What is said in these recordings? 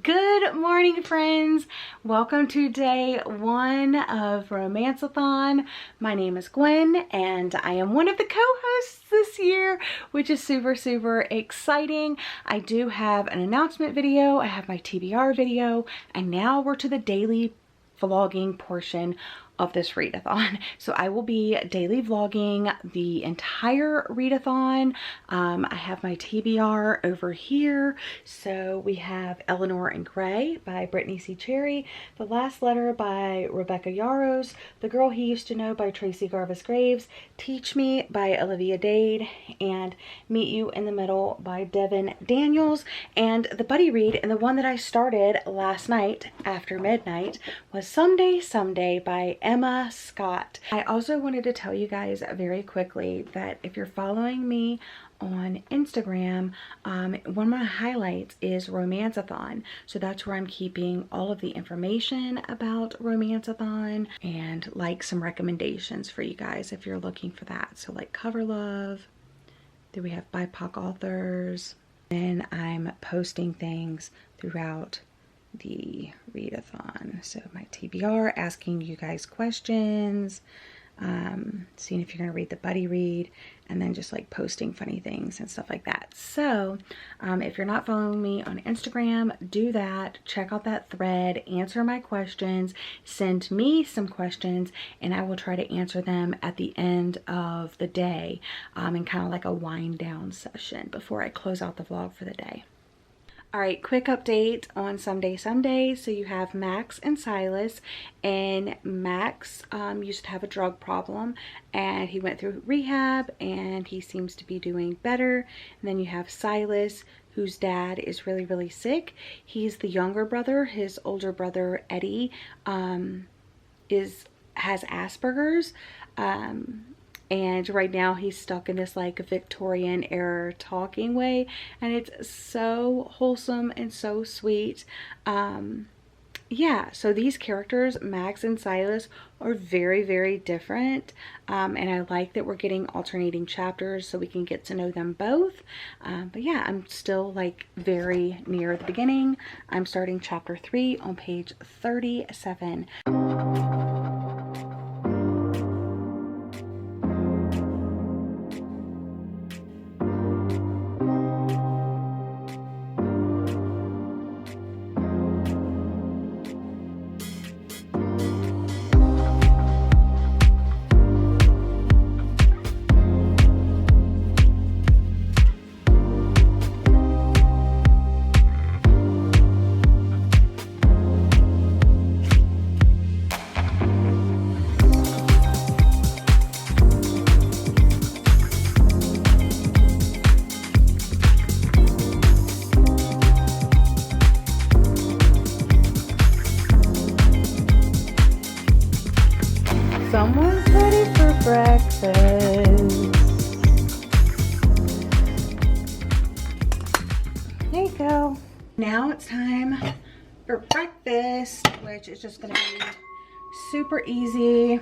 Good morning, friends. Welcome to day one of Romanceathon. My name is Gwen and I am one of the co-hosts this year, which is super exciting. I do have an announcement video, I have my TBR video, and now we're to the daily vlogging portion of this readathon. So I will be daily vlogging the entire readathon. I have my TBR over here. So we have Eleanor and Gray by Brittany C. Cherry, The Last Letter by Rebecca Yarros, The Girl He Used to Know by Tracy Garvis Graves, Teach Me by Olivia Dade, and Meet You in the Middle by Devin Daniels. And the buddy read, and the one that I started last night after midnight, was Someday by Emma Scott. I also wanted to tell you guys very quickly that if you're following me on Instagram, one of my highlights is Romanceathon. So that's where I'm keeping all of the information about Romanceathon and like some recommendations for you guys if you're looking for that. So like Cover Love, then we have BIPOC authors, and I'm posting things throughout the readathon. So my TBR, asking you guys questions, seeing if you're going to read the buddy read, and then just like posting funny things and stuff like that. So if you're not following me on Instagram, do that. Check out that thread, answer my questions, send me some questions, and I will try to answer them at the end of the day, in kind of like a wind down session before I close out the vlog for the day. All right, quick update on Someday. So you have Max and Silas, and Max used to have a drug problem and he went through rehab and he seems to be doing better. And then you have Silas, whose dad is really sick. He's the younger brother. His older brother Eddie has Asperger's, and right now he's stuck in this like Victorian era talking way, and it's so wholesome and so sweet. Yeah, so these characters, Max and Silas, are very different, and I like that we're getting alternating chapters so we can get to know them both. But yeah, I'm still like very near the beginning. I'm starting chapter 3 on page 37. Someone's ready for breakfast. There you go. Now it's time for breakfast, which is just going to be super easy.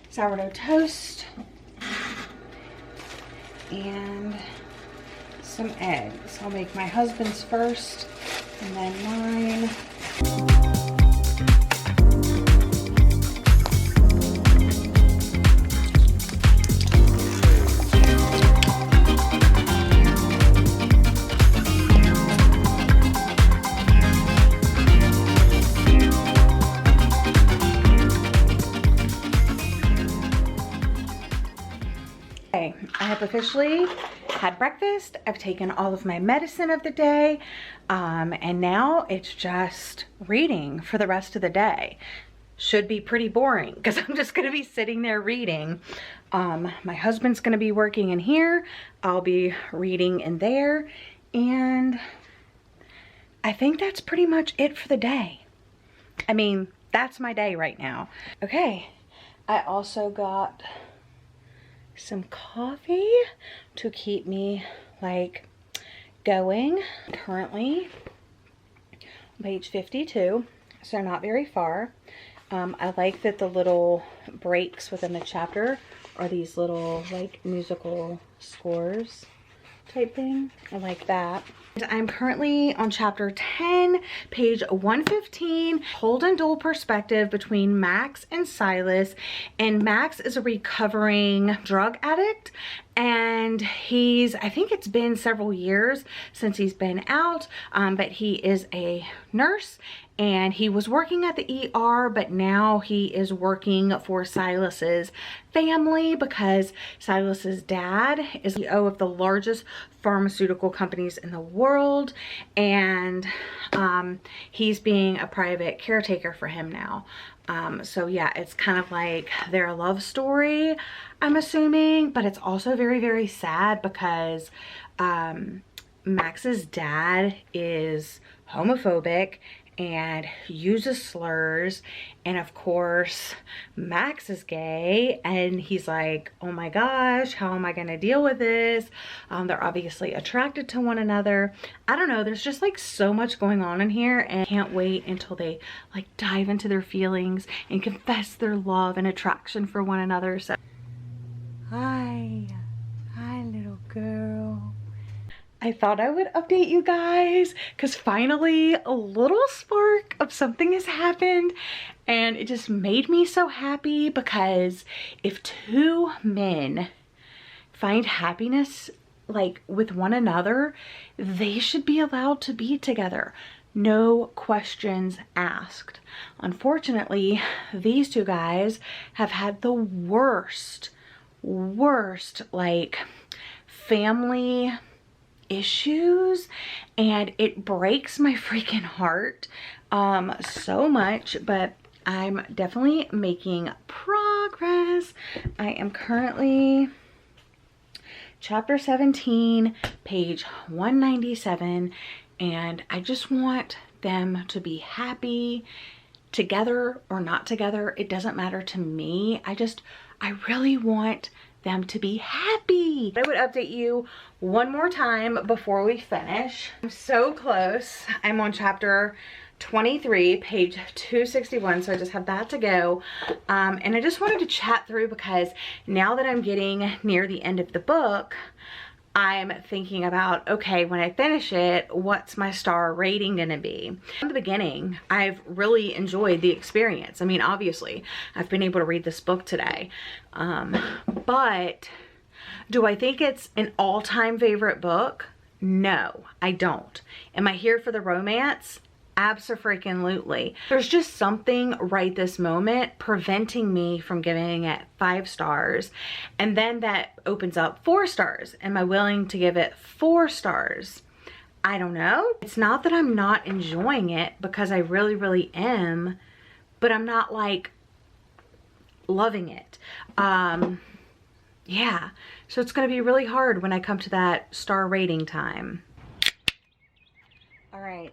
Sourdough toast and some eggs. I'll make my husband's first and then mine. I have officially had breakfast. I've taken all of my medicine of the day, and now it's just reading for the rest of the day. Should be pretty boring because I'm just going to be sitting there reading. My husband's going to be working in here. I'll be reading in there, and I think that's pretty much it for the day. I mean, that's my day right now. Okay, I also got some coffee to keep me like going. Currently on page 52, so not very far. I like that the little breaks within the chapter are these little like musical scores type thing. I like that. I'm currently on chapter 10, page 115, hold and dual perspective between Max and Silas. And Max is a recovering drug addict, and I think it's been several years since he's been out, but he is a nurse, and he was working at the ER, but now he is working for Silas's family because Silas's dad is CEO of the largest pharmaceutical companies in the world, and he's being a private caretaker for him now. So yeah, it's kind of like their love story, I'm assuming, but it's also very, very sad because Max's dad is homophobic and uses slurs, and of course Max is gay, and he's like, oh my gosh, how am I gonna deal with this? They're obviously attracted to one another. I don't know, there's just like so much going on in here, and I can't wait until they like dive into their feelings and confess their love and attraction for one another. So hi little girl. I thought I would update you guys because finally a little spark of something has happened, and it just made me so happy, because if two men find happiness like with one another, they should be allowed to be together. No questions asked. Unfortunately, these two guys have had the worst like family issues, and it breaks my freaking heart so much, but I'm definitely making progress. I am currently chapter 17, page 197, and I just want them to be happy, together or not together. It doesn't matter to me. I really want them to be happy. I would update you one more time before we finish. I'm so close. I'm on chapter 23, page 261, so I just have that to go. And I just wanted to chat through, because now that I'm getting near the end of the book, I'm thinking about, okay, when I finish it, what's my star rating gonna be? From the beginning, I've really enjoyed the experience. I mean, obviously, I've been able to read this book today. But do I think it's an all-time favorite book? No, I don't. Am I here for the romance? Abso-freaking-lutely. There's just something right this moment preventing me from giving it 5 stars, and then that opens up 4 stars. Am I willing to give it 4 stars? I don't know. It's not that I'm not enjoying it, because I really, really am, but I'm not like loving it. Yeah, so it's gonna be really hard when I come to that star rating time. All right.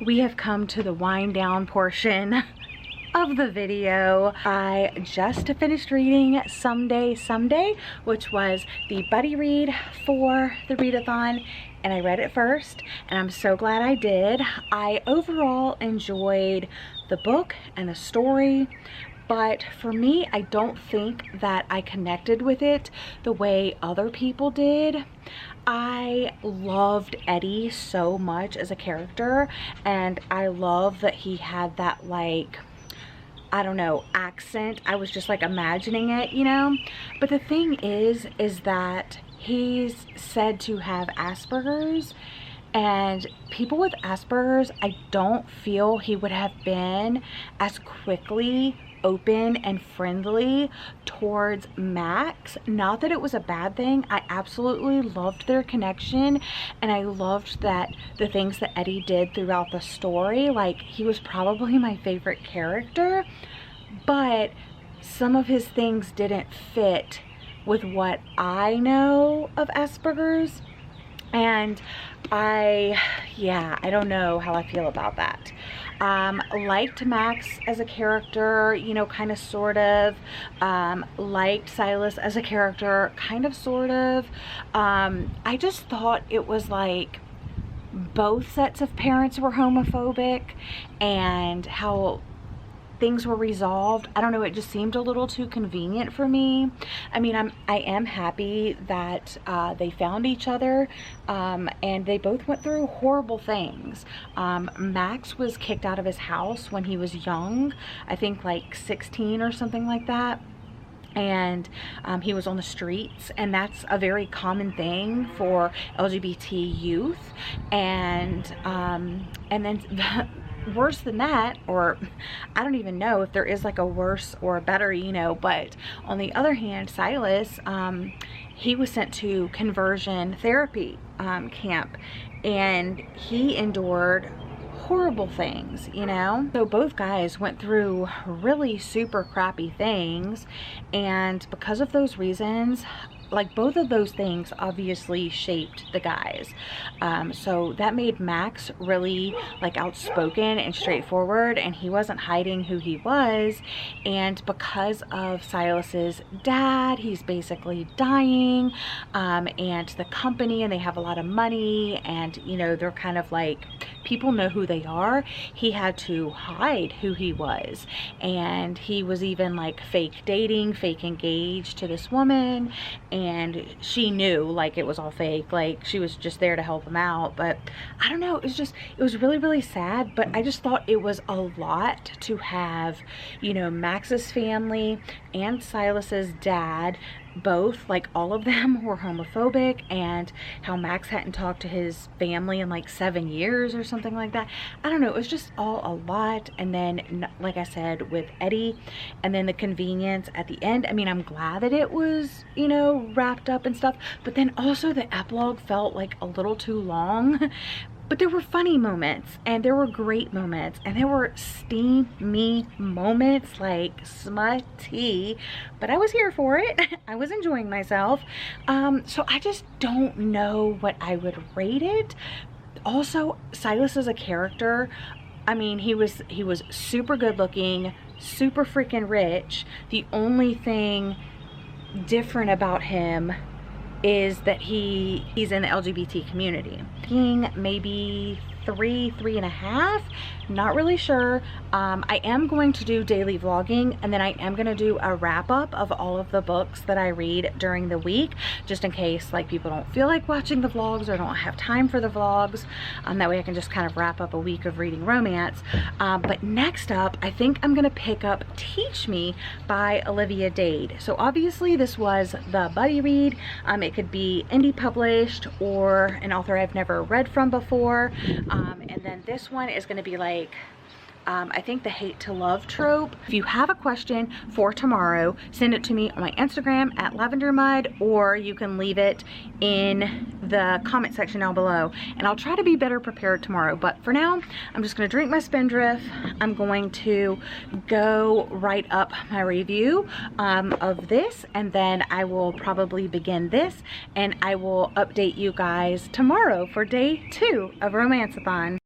We have come to the wind down portion of the video. I just finished reading Someday, which was the buddy read for the readathon, and I read it first, and I'm so glad I did. I overall enjoyed the book and the story, but for me, I don't think that I connected with it the way other people did. I loved Eddie so much as a character, and I love that he had that, like, I don't know, accent. I was just like imagining it, you know? But the thing is that he's said to have Asperger's, and people with Asperger's, I don't feel he would have been as quickly open and friendly towards Max. Not that it was a bad thing. I absolutely loved their connection, and I loved that the things that Eddie did throughout the story, like, he was probably my favorite character, but some of his things didn't fit with what I know of Asperger's, and I don't know how I feel about that. Liked Max as a character, you know, kind of, sort of. Liked Silas as a character, kind of, sort of. I just thought it was like both sets of parents were homophobic, and how things were resolved. I don't know, it just seemed a little too convenient for me. I mean, I am happy that they found each other, and they both went through horrible things. Max was kicked out of his house when he was young, I think like 16 or something like that. And he was on the streets, and that's a very common thing for LGBT youth. And then worse than that, or I don't even know if there is like a worse or a better, you know, but on the other hand, Silas, he was sent to conversion therapy camp, and he endured horrible things, you know. So both guys went through really super crappy things, and because of those reasons, like both of those things obviously shaped the guys. So that made Max really like outspoken and straightforward, and he wasn't hiding who he was. And because of Silas's dad, he's basically dying, and the company, and they have a lot of money, and you know, they're kind of like, people know who they are. He had to hide who he was, and he was even like fake dating, fake engaged to this woman, and she knew like it was all fake, like she was just there to help him out. But I don't know, it was really, really sad. But I just thought it was a lot to have, you know, Max's family and Silas's dad, both, like all of them were homophobic, and how Max hadn't talked to his family in like 7 years or something like that. I don't know, it was just all a lot. And then, like I said, with Eddie, and then the convenience at the end. I mean, I'm glad that it was, you know, wrapped up and stuff, but then also the epilogue felt like a little too long. But there were funny moments, and there were great moments, and there were steamy moments like smutty, but I was here for it. I was enjoying myself. So I just don't know what I would rate it. Also, Silas as a character, I mean, he was super good looking, super freaking rich. The only thing different about him is that he's in the LGBT community. Maybe 3.5, not really sure. I am going to do daily vlogging, and then I am going to do a wrap up of all of the books that I read during the week, just in case like people don't feel like watching the vlogs or don't have time for the vlogs. That way I can just kind of wrap up a week of reading romance. But next up, I think I'm going to pick up Teach Me by Olivia Dade. So obviously this was the buddy read. It could be indie published or an author I've never read from before. And then this one is going to be like, I think the hate to love trope. If you have a question for tomorrow, send it to me on my Instagram at @lavendermud, or you can leave it in the comment section down below, and I'll try to be better prepared tomorrow. But for now, I'm just going to drink my Spindrift. I'm going to go write up my review of this, and then I will probably begin this, and I will update you guys tomorrow for day 2 of Romanceathon.